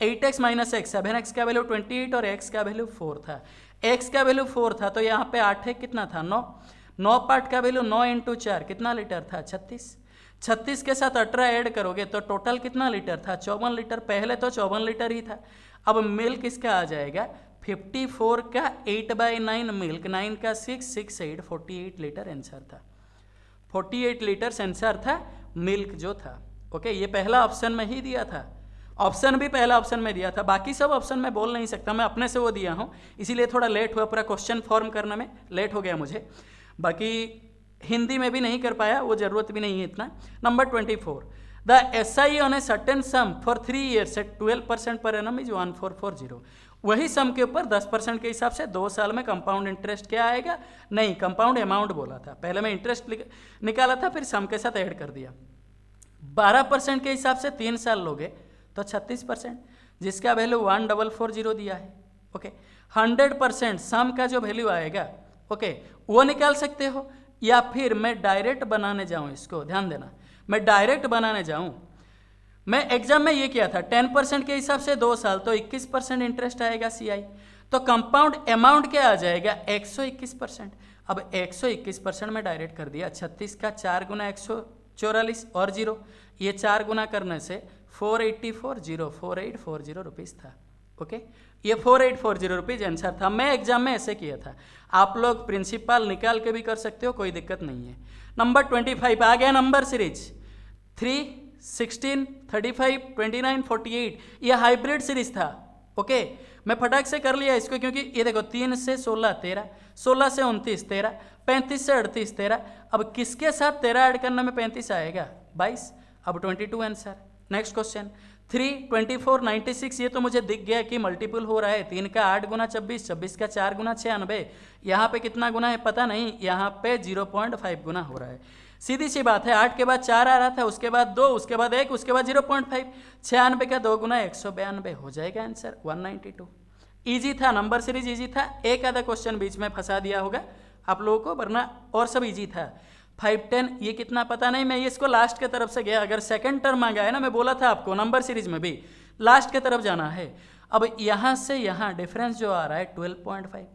Speaker 1: 8x - x, 7x का वैल्यू 28 और x का वैल्यू 4 था। x का वैल्यू 4 था तो यहाँ पे 8 कितना था 9 पार्ट का वैल्यू 9 × 4 कितना लीटर था 36 के साथ 18 ऐड करोगे तो टोटल कितना लीटर था 54 लीटर। पहले तो 54 लीटर ही था। अब मिल्क इसका आ जाएगा 54 का 8/9 मिल्क, 9 का 6, 6 8 48 लीटर आंसर था। 48 लीटर आंसर था मिल्क जो था। ओके, ये पहला ऑप्शन में ही दिया था, ऑप्शन भी पहला ऑप्शन में दिया था, बाकी सब ऑप्शन में बोल नहीं सकता, मैं अपने से वो दिया हूँ, इसीलिए थोड़ा लेट हुआ, पूरा क्वेश्चन फॉर्म करने में लेट हो गया मुझे। बाकी हिंदी में भी नहीं कर पाया, वो ज़रूरत भी नहीं है इतना। Number 24, the SI on a certain sum for 3 years at 12% per annum is 1440। वही सम के ऊपर 10% के हिसाब से 2 साल में कंपाउंड इंटरेस्ट क्या आएगा, नहीं कंपाउंड अमाउंट बोला था, पहले मैं इंटरेस्ट निकाला था फिर सम के साथ ऐड कर दिया। 12% के हिसाब से 3 साल लोगे तो 36%, जिसका वैल्यू 1440 दिया है। ओके, 100% सम का जो वैल्यू आएगा, ओके, वो निकाल सकते हो, या फिर मैं डायरेक्ट बनाने जाऊं, इसको ध्यान देना, मैं डायरेक्ट बनाने जाऊं, मैं एग्जाम में ये किया था 10% के हिसाब से 2 साल तो 21% इंटरेस्ट आएगा CI, तो कंपाउंड अमाउंट क्या आ जाएगा 121%। अब 121% में डायरेक्ट कर दिया, 36 का 4 × 144 और 0, ये 4 गुना करने से 4840 रुपीज़ था। ओके, ये 4840 रुपीज़ आंसर था। मैं एग्जाम में ऐसे किया था, आप लोग प्रिंसिपल निकाल के भी कर सकते हो, कोई दिक्कत नहीं है। नंबर 25 आ गया, नंबर सीरीज 3, 16, 35, 29, 48, ये हाइब्रिड सीरीज था। ओके, मैं फटाक से कर लिया इसको, क्योंकि ये देखो 3 से 16 13, 16 से 29 13, 35 से 38 13, अब किसके साथ 13 ऐड करने में 35 आएगा 22, अब 22 आंसर। नेक्स्ट क्वेश्चन 3, 24, 96, ये तो मुझे दिख गया कि मल्टीपल हो रहा है, 3 का 8 × 24, 24 का 4 × 96, यहाँ पे कितना गुना है पता नहीं, यहाँ पे 0.5 गुना हो रहा है। सीधी सी बात है, 8 के बाद 4 आ रहा था, उसके बाद 2, उसके बाद 1, उसके बाद 0.5, 96 का 2 गुना 192 हो जाएगा आंसर 192। ईजी था, नंबर सीरीज ईजी था, एक आधा क्वेश्चन बीच में फंसा दिया होगा आप लोगों को, वरना और सब ईजी था। 5, 10 ये कितना पता नहीं, मैं ये इसको लास्ट के तरफ से गया, अगर सेकंड टर्म आ गया है ना, मैं बोला था आपको नंबर सीरीज में भी लास्ट के तरफ जाना है। अब यहाँ से यहाँ डिफरेंस जो आ रहा है 12.5,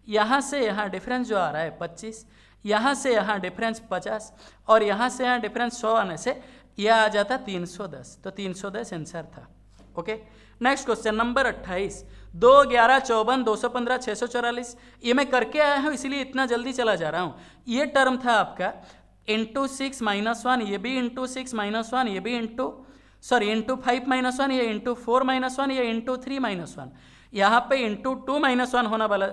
Speaker 1: यहाँ से यहाँ डिफरेंस जो आ रहा है 25, यहाँ से यहाँ डिफरेंस 50, और यहाँ से यहाँ डिफरेंस 100 आने से यह आ जाता 310, तो 310 आंसर था। ओके, नेक्स्ट क्वेश्चन नंबर 28, 2, 11, 54, 215, 644, ये मैं करके आया हूँ इसीलिए इतना जल्दी चला जा रहा हूँ। ये टर्म था आपका इंटू 6 - 1, ये भी इंटू 6 - 1, ये भी इंटू 5 - 1, ये इंटू 4 - 1, ये इंटू 3 - 1, यहाँ पे इंटू 2 - 1 होना वाला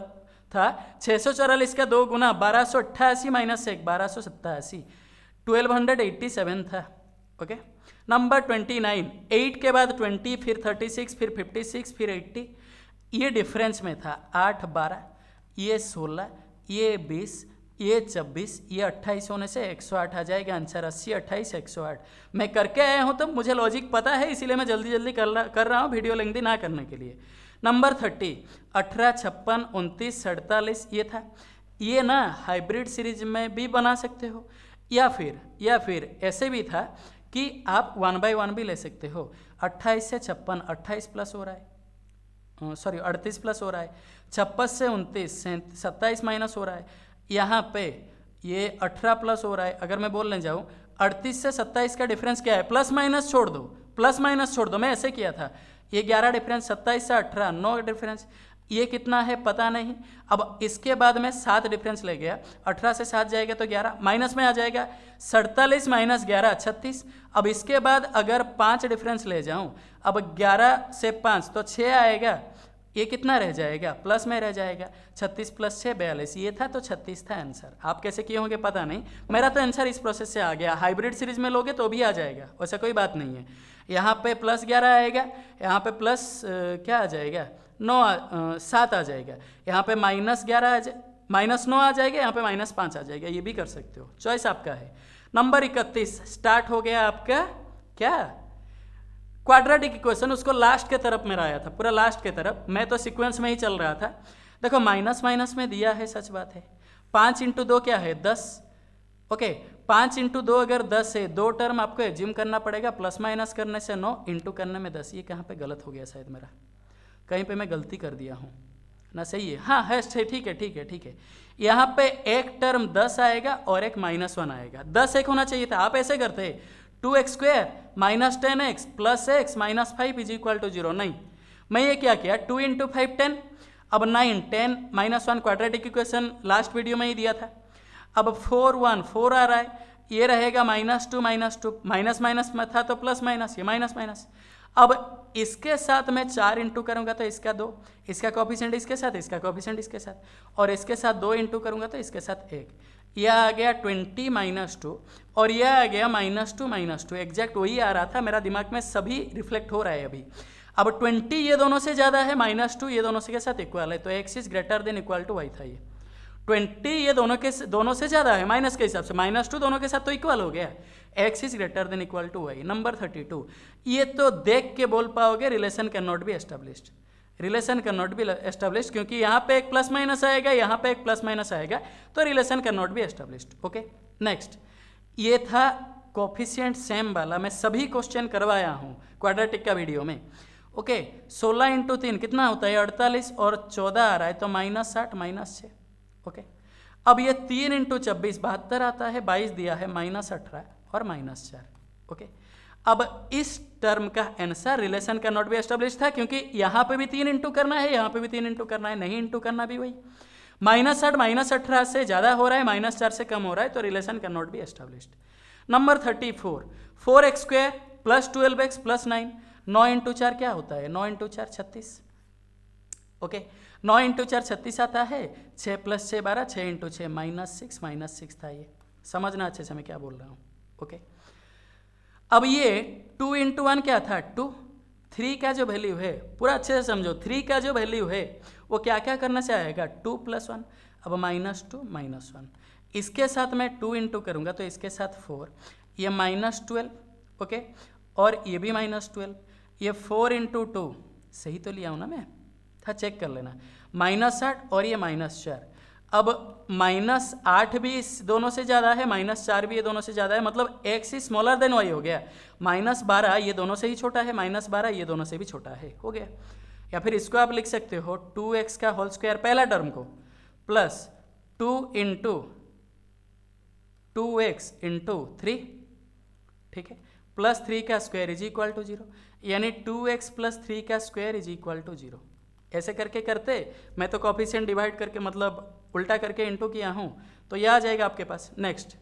Speaker 1: था। 644 का 2 गुना 1288 - 1 1287, 1287 था। ओके, नंबर 29, 8 के बाद 20, फिर 36, फिर 56, फिर 80, ये डिफरेंस में था 8, 12, ये 16, ये 20, ये 26, ये 28 होने से 108 आ जाएगा आंसर। 80, 28, 108 मैं करके आया हूँ, तो मुझे लॉजिक पता है, इसीलिए मैं जल्दी जल्दी कर रहा हूँ वीडियो लेंथी ना करने के लिए। नंबर 30, 18, 56, 29, 47 ये था। ये ना हाइब्रिड सीरीज में भी बना सकते हो, या फिर ऐसे भी था कि आप 1 by 1 भी ले सकते हो। 28 से 56, 28 प्लस हो रहा है, 38 प्लस हो रहा है, 56 से 29, 27 माइनस हो रहा है, यहाँ पे ये 18 प्लस हो रहा है। अगर मैं बोलने जाऊँ 38 से 27 का डिफरेंस क्या है, प्लस माइनस छोड़ दो, मैं ऐसे किया था। ये 11 डिफरेंस, 27 से 18 9 डिफरेंस, ये कितना है पता नहीं। अब इसके बाद में 7 डिफरेंस ले गया, 18 से 7 जाएगा तो 11, माइनस में आ जाएगा 47 माइनस 11 36। अब इसके बाद अगर 5 डिफरेंस ले जाऊं, अब 11 से 5 तो 6 आएगा, ये कितना रह जाएगा, प्लस में रह जाएगा। 36 प्लस 6 42, ये था तो 36 था आंसर। आप कैसे किए होंगे पता नहीं, मेरा तो आंसर इस प्रोसेस से आ गया। हाइब्रिड सीरीज में लोगे तो भी आ जाएगा, वैसा कोई बात नहीं है। यहाँ पे +11 आएगा, यहाँ पे प्लस क्या आ जाएगा 7 आ जाएगा, यहाँ पे -11 -9 आ जाएगा, यहाँ पे -5 आ जाएगा। ये भी कर सकते हो, चॉइस आपका है। नंबर 31 स्टार्ट हो गया आपका क्या क्वाड्रेटिक इक्वेशन। उसको लास्ट के तरफ मेरा आया था, पूरा लास्ट के तरफ, मैं तो सीक्वेंस में ही चल रहा था। देखो माइनस माइनस में दिया है, सच बात है। 5 × 2 क्या है 10, ओके 5 × 2 अगर 10 है, दो टर्म आपको एज्यूम करना पड़ेगा, प्लस माइनस करने से 9, इंटू करने में 10। ये कहाँ पे गलत हो गया शायद मेरा, कहीं पे मैं गलती कर दिया हूँ ना, सही है, हाँ है, ठीक है ठीक है ठीक है। यहाँ पे एक टर्म 10 आएगा और एक -1 आएगा, 10 एक होना चाहिए था। आप ऐसे करते 2x² -10x + x -5 = 0। नहीं, मैं ये क्या किया 2 × 5 10, अब 9 10 -1 क्वाड्रेटिक इक्वेशन लास्ट वीडियो में ही दिया था। अब 4 1 4 आ रहा है, ये रहेगा -2 माइनस माइनस में था तो प्लस माइनस, ये माइनस माइनस। अब इसके साथ मैं 4 इंटू करूंगा तो इसका 2, इसका कोफिशिएंट इसके साथ, इसका कोफिशिएंट इसके साथ, और इसके साथ 2 इंटू करूंगा तो इसके साथ 1। यह आ गया 20 -2 और यह आ गया -2 एग्जैक्ट वही आ रहा था मेरा दिमाग में, सभी रिफ्लेक्ट हो रहा है अभी। अब 20 ये दोनों से ज़्यादा है, -2 ये दोनों से के साथ इक्वल है, तो x is greater than equal to y था। ये 20 ये दोनों से ज़्यादा है माइनस के हिसाब से, -2 दोनों के साथ तो इक्वल हो गया, x is greater than equal to y। Number 32 ये तो देख के बोल पाओगे relation can not be established, relation can not be established, क्योंकि यहाँ पे एक प्लस माइनस आएगा, यहाँ पे एक प्लस माइनस आएगा, तो relation can not be established. Okay next, ये था कोफिशिएंट सेम वाला, मैं सभी क्वेश्चन करवाया हूँ क्वाड्रेटिक का वीडियो में। ओके 16 × 3 कितना होता है 48 और 14 आ रहा है तो -8 -6। ओके अब ये 3 × 24 72 आता है, 22 दिया है, -18 और -4। ओके अब इस टर्म का answer relation can not be established था, क्योंकि यहाँ पे भी 3 इंटू करना है, यहाँ पे भी 3 इंटू करना है, नहीं इंटू करना भी वही। -8 -18 से ज़्यादा हो रहा है, -4 से कम हो रहा है, तो relation can not be established. Number 34 4x² + 12x + 9, 9 × 4 क्या होता है 9 × 4 36। ओके 9 × 4 36 आता है, 6 + 6 12, 6 × 6 -6 था। ये समझना अच्छे से मैं क्या बोल रहा हूँ। ओके अब ये 2 × 1 क्या था 2, 3 का जो वैल्यू है पूरा अच्छे से समझो, 3 का जो वैल्यू है वो क्या क्या करने से आएगा 2 + 1, अब -2 -1, इसके साथ मैं 2 इंटू करूँगा तो इसके साथ 4, ये -12। ओके और ये भी -12, ये 4 × 2 सही तो लिया हूँ ना मैं, था चेक कर लेना, -8 और ये -4। अब -8 भी इस दोनों से ज़्यादा है, -4 भी ये दोनों से ज़्यादा है, मतलब x is smaller than y हो गया। -12 ये दोनों से ही छोटा है, -12 ये दोनों से भी छोटा है, हो गया। या फिर इसको आप लिख सकते हो 2x का होल स्क्वायर पहला टर्म को प्लस 2 × 2x × 3, ठीक है, +3 का स्क्वायर इज इक्वल टू 0, यानी 2x + 3 का स्क्वायर इज इक्वल टू 0। ऐसे करके करते, मैं तो कोफिशिएंट डिवाइड करके मतलब उल्टा करके इंटू किया हूँ, तो यह आ जाएगा आपके पास। नेक्स्ट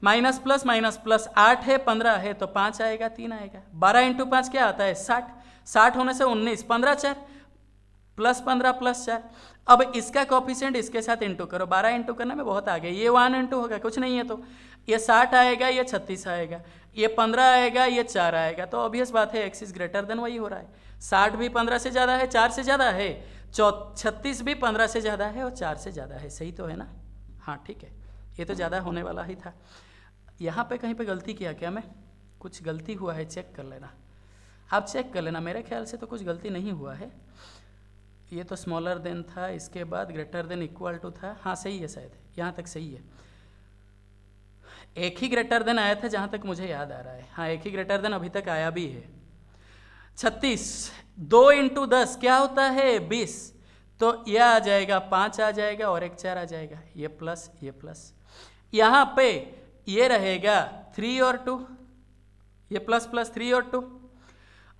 Speaker 1: माइनस प्लस 8 है 15 है तो 5 आएगा 3 आएगा, 12 × 5 क्या आता है 60, 60 होने से 19, 15 4 +15 +4। अब इसका कोफिशिएंट इसके साथ इंटू करो, 12 इंटू करने में बहुत आ गया, ये 1 इंटू होगा कुछ नहीं है, तो ये 60 आएगा, ये 36 आएगा, ये 15 आएगा, ये 4 आएगा, तो ऑब्वियस बात है x is greater then y हो रहा है। 60 भी 15 से ज़्यादा है, 4 से ज़्यादा है, 36 भी 15 से ज़्यादा है और 4 से ज़्यादा है, सही तो है ना। हाँ ठीक है, ये तो ज़्यादा होने वाला ही था। यहाँ पे कहीं पे गलती किया क्या मैं, कुछ गलती हुआ है चेक कर लेना, आप चेक कर लेना, मेरे ख्याल से तो कुछ गलती नहीं हुआ है। ये तो स्मॉलर देन था, इसके बाद ग्रेटर देन इक्वल टू था, हाँ सही है, शायद यहाँ तक सही है। एक ही ग्रेटर देन आया था जहाँ तक मुझे याद आ रहा है, हाँ एक ही ग्रेटर देन अभी तक आया भी है। 36 2 × 10 क्या होता है 20, तो यह आ जाएगा 5 आ जाएगा और एक 4 आ जाएगा, ये प्लस यहाँ पे ये रहेगा 3 और 2, ये प्लस 3 और 2।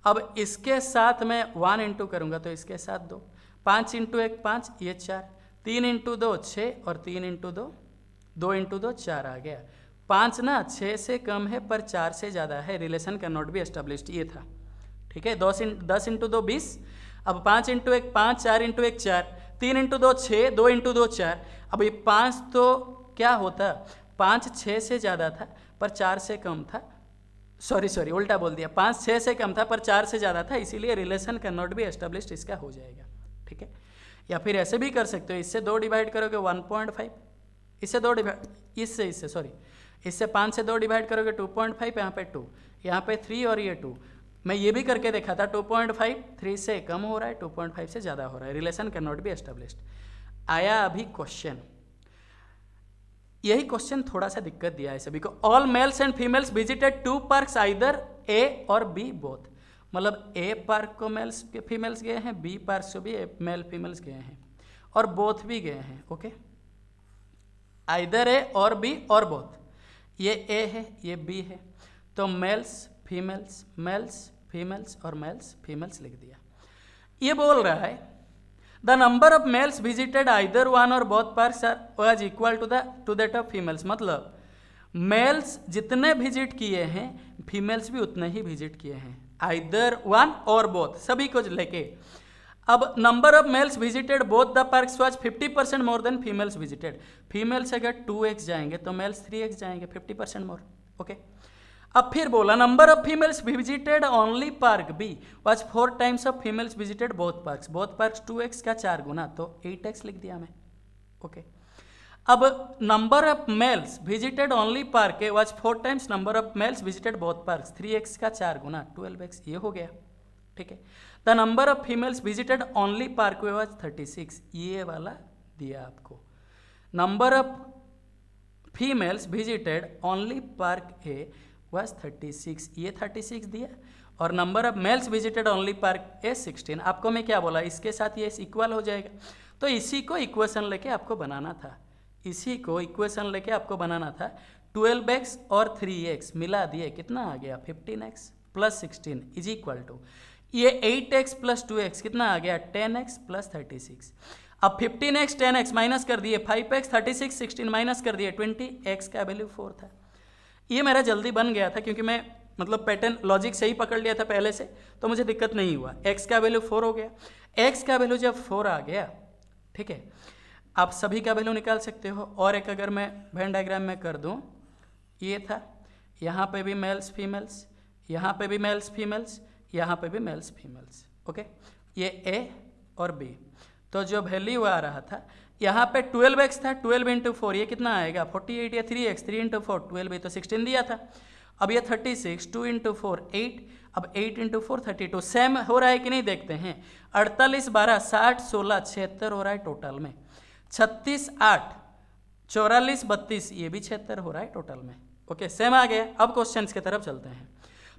Speaker 1: अब इसके साथ मैं 1 इंटू करूँगा तो इसके साथ 2, 5 × 1 5, ये 4, 3 × 2 6 और 3 × 2 2 × 2 4 आ गया। 5 ना 6 से कम है पर 4 से ज़्यादा है, relation can not be established, ये था। ठीक है 10 × 2 20, अब 5 × 1 5, 4 × 1 4, 3 × 2 6, 2 × 2 4। अब ये 5 तो क्या होता, 5 6 से ज़्यादा था पर 4 से कम था, सॉरी उल्टा बोल दिया, 5 6 से कम था पर 4 से ज़्यादा था, इसीलिए relation can not be established इसका हो जाएगा। ठीक है, या फिर ऐसे भी कर सकते हो, इससे 2 डिवाइड करोगे 1.5, इससे 2 डिवाइड इससे 5 से 2 डिवाइड करोगे 2.5, यहाँ पे 2, यहाँ पे 3 और ये 2। मैं ये भी करके देखा था, 2.5 3 से कम हो रहा है, 2.5 से ज़्यादा हो रहा है, relation can not be established. आया अभी क्वेश्चन, यही क्वेश्चन थोड़ा सा दिक्कत दिया है सभी को। All males and females visited 2 parks either A और बी बोथ, मतलब ए पार्क को मेल्स फीमेल्स गए हैं, बी पार्क को भी मेल फीमेल्स गए हैं, और बोथ भी गए हैं। ओके, आइदर ए और बी और बोथ, ये ए है ये बी है, तो मेल्स फीमेल्स मेल्स फीमेल्स और मेल्स फीमेल्स लिख दिया। ये बोल रहा है the number of males visited either one और both parks are was equal to that of females, मतलब मेल्स जितने विजिट किए हैं फीमेल्स भी उतने ही विजिट किए हैं, आइदर वन और बोथ, सभी को लेके। अब number of males visited both the parks was 50% more than females visited, females अगर 2x जाएंगे तो मेल्स 3x जाएंगे, 50% मोर। ओके, अब फिर बोला number of females visited only park B was 4 times of females visited both parks 2x का 4 गुना, तो 8x लिख दिया मैं। ओके, अब number of males visited only park A was 4 times number of males visited both parks, 3x का 4 गुना 12x, ये हो गया। ठीक है, the number of females visited only park A was 36, ये वाला दिया आपको। Number of females visited only park A was 36, ये 36 दिया, और number of males visited only park A 16। आपको मैं क्या बोला, इसके साथ ये इक्वल हो जाएगा, तो इसी को इक्वेशन लेके आपको बनाना था, इसी को इक्वेशन लेके आपको बनाना था। 12x और 3x मिला दिए, कितना आ गया 15x plus 16 is equal to, ये 8x प्लस 2x कितना आ गया 10x प्लस 36। अब 15x 10x माइनस कर दिए 5x, 36 16 माइनस कर दिए 20x का वैल्यू 4 था। ये मेरा जल्दी बन गया था क्योंकि मैं मतलब पैटर्न लॉजिक से ही पकड़ लिया था पहले से, तो मुझे दिक्कत नहीं हुआ। x का वैल्यू 4 हो गया, x का वैल्यू जब 4 आ गया, ठीक है, आप सभी का वैल्यू निकाल सकते हो। और एक अगर मैं वेन डायग्राम में कर दूं, ये था, यहाँ पे भी मेल्स फीमेल्स, यहाँ पे भी मेल्स फीमेल्स, यहाँ पे भी मेल्स फीमेल्स। ओके, ये a और b, तो जो वैल्यू आ रहा था यहाँ पे 12x था, 12 इंटू 4 ये कितना आएगा 48, या 3x 3 इंटू 4 12, तो 16 दिया था। अब ये 36, 2 इंटू 4 8, अब 8 इंटू 4 32, सेम हो रहा है कि नहीं देखते हैं। 48 12 60 16 76 हो रहा है टोटल में, 36 8 44 32 ये भी 76 हो रहा है टोटल में। ओके, सेम आ गया। अब क्वेश्चंस की तरफ चलते हैं।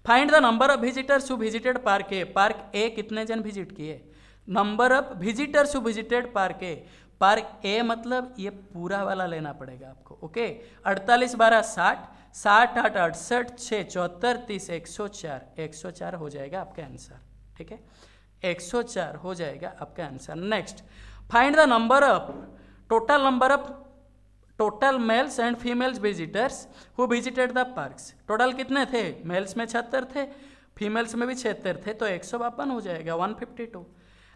Speaker 1: Find the number of visitors who visited park A, park A कितने जन विजिट किए, number of visitors who visited park A, park A मतलब ये पूरा वाला लेना पड़ेगा आपको। ओके, 48 12 60 60 8 68 6 74 30 104, 104 हो जाएगा आपका आंसर। ठीक है, 104 हो जाएगा आपका answer. Next, find the number of total mails and females visitors who visited the parks. Total कितने थे, मेल्स में 76 थे, फीमेल्स में भी 76 थे, तो 152 हो जाएगा 152।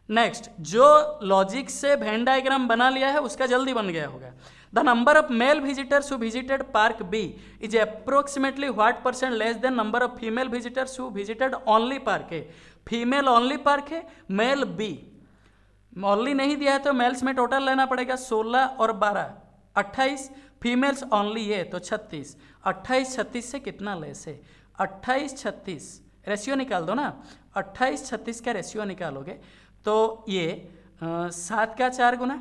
Speaker 1: नेक्स्ट, जो लॉजिक से वेन डायग्राम बना लिया है उसका जल्दी बन गया होगा। The number of male visitors who visited park B is approximately what percent less than number of female visitors who visited only park A. Female only park है, मेल बी ओनली नहीं दिया है तो मेल्स में total लेना पड़ेगा 16 और 12 28, females only है तो 36, 28 36 से कितना लेस है 28 36, रेशियो निकाल दो ना, 28 36 का रेशियो निकालोगे तो ये 7 का 4 गुना,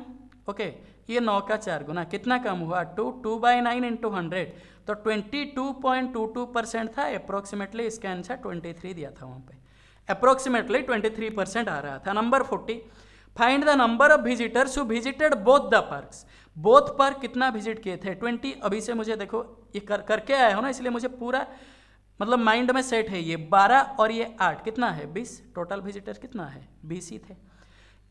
Speaker 1: ओके, ये 9 का 4 गुना, कितना कम हुआ 2/9 इंटू 100, तो 22.22% था अप्रोक्सीमेटली। इसका आंसर 23 दिया था वहाँ पे, अप्रोक्सीमेटली 23% आ रहा था। Number 40, find the number of visitors who visited both the parks. Both park कितना विजिट किए थे 20। अभी से मुझे देखो ये करके आया हो ना, इसलिए मुझे पूरा मतलब माइंड में सेट है। ये 12 और ये 8 कितना है 20, टोटल विजिटर कितना है 20 ही थे।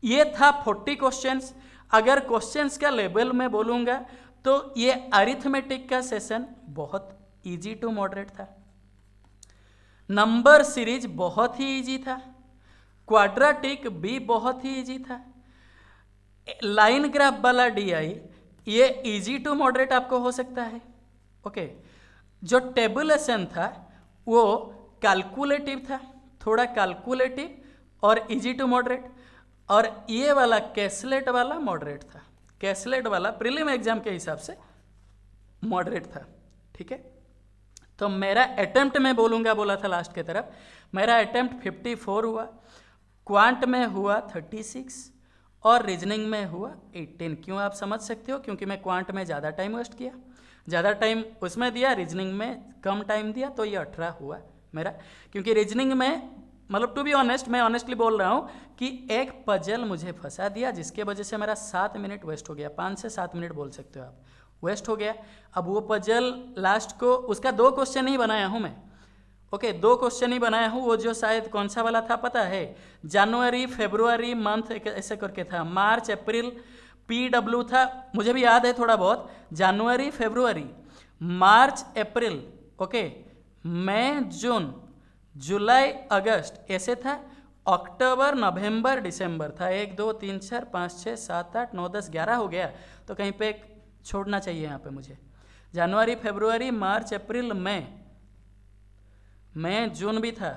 Speaker 1: ये था 40 क्वेश्चंस। अगर क्वेश्चंस का लेवल में बोलूँगा तो ये अरिथमेटिक का सेशन बहुत इजी टू मॉडरेट था, नंबर सीरीज बहुत ही इजी था, क्वाड्रेटिक भी बहुत ही इजी था, लाइन ग्राफ वाला DI ये इजी टू मॉडरेट आपको हो सकता है। ओके, जो टेबुलेशन था वो कैलकुलेटिव था, थोड़ा कैलकुलेटिव और इजी टू मॉडरेट, और ये वाला कैसलेट वाला मॉडरेट था। कैसलेट वाला प्रीलिम एग्जाम के हिसाब से मॉडरेट था, ठीक है। तो मेरा अटेम्प्ट मैं बोलूँगा, बोला था लास्ट के तरफ, मेरा अटेम्प्ट 54 हुआ, क्वांट में हुआ 36 और रीजनिंग में हुआ 18। क्यों आप समझ सकते हो, क्योंकि मैं क्वांट में ज़्यादा टाइम वेस्ट किया, ज़्यादा टाइम उसमें दिया, रीजनिंग में कम टाइम दिया, तो ये 18 हुआ मेरा। क्योंकि रीजनिंग में मतलब टू बी ऑनेस्ट, मैं ऑनेस्टली बोल रहा हूँ कि एक पजल मुझे फंसा दिया, जिसके वजह से मेरा 7 मिनट वेस्ट हो गया, 5 से 7 मिनट बोल सकते हो आप, वेस्ट हो गया। अब वो पजल लास्ट को उसका 2 क्वेश्चन ही बनाया हूँ मैं, ओके 2 क्वेश्चन ही बनाया हूँ। वो जो शायद कौन सा वाला था पता है, जनवरी फरवरी मंथ ऐसे करके था, मार्च अप्रैल PW था, मुझे भी याद है थोड़ा बहुत, जनवरी फरवरी मार्च अप्रैल, ओके मई जून जुलाई अगस्त ऐसे था, अक्टूबर नवंबर दिसंबर था, 1 2 3 4 5 6 7 8 9 10 11 हो गया, तो कहीं पे छोड़ना चाहिए यहाँ पे मुझे। जनवरी फरवरी मार्च अप्रैल मई जून भी था,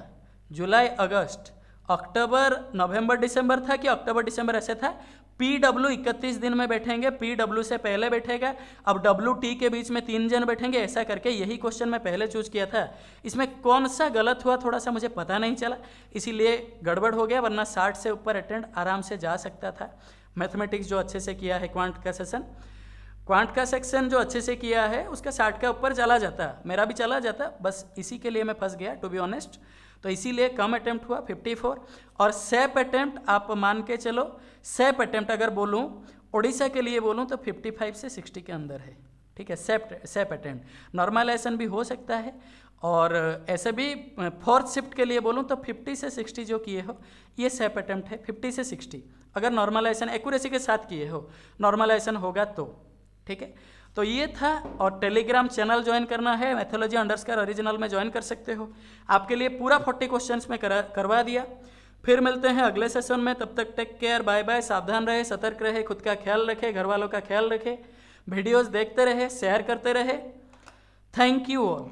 Speaker 1: जुलाई अगस्त, अक्टूबर नवंबर दिसंबर था कि अक्टूबर दिसंबर ऐसे था। PW 31 दिन में बैठेंगे, PW से पहले बैठेगा, अब WT के बीच में 3 जन बैठेंगे, ऐसा करके यही क्वेश्चन मैं पहले चूज किया था। इसमें कौन सा गलत हुआ थोड़ा सा मुझे पता नहीं चला, इसीलिए गड़बड़ हो गया, वरना 60 से ऊपर अटेम्प्ट आराम से जा सकता था। मैथमेटिक्स जो अच्छे से किया है, क्वांट का सेक्शन जो अच्छे से किया है उसका 60 का ऊपर चला जाता, मेरा भी चला जाता, बस इसी के लिए मैं फंस गया टू बी ऑनेस्ट। तो इसीलिए कम अटेम्प्ट हुआ 54, और सेप अटेम्प्ट आप मान के चलो, सेप अटेम्प्ट अगर बोलूँ उड़ीसा के लिए बोलूँ तो 55 से 60 के अंदर है, ठीक है। सेप अटेम्प्ट नॉर्मलाइजेशन भी हो सकता है, और ऐसे भी 4th शिफ्ट के लिए बोलूँ तो 50 से 60 जो किए हो ये सेप अटेम्प्ट है, 50 से 60 अगर नॉर्मलाइजेशन एक्यूरेसी के साथ किए हो, नॉर्मलाइजेशन होगा तो, ठीक है। तो ये था, और टेलीग्राम चैनल ज्वाइन करना है मैथोलॉजी_ओरिजिनल में ज्वाइन कर सकते हो। आपके लिए पूरा 40 क्वेश्चंस में करवा दिया। फिर मिलते हैं अगले सेशन में, तब तक टेक केयर, बाय बाय, सावधान रहे, सतर्क रहे, खुद का ख्याल रखे, घर वालों का ख्याल रखे, वीडियोस देखते रहे, शेयर करते रहे। Thank you all.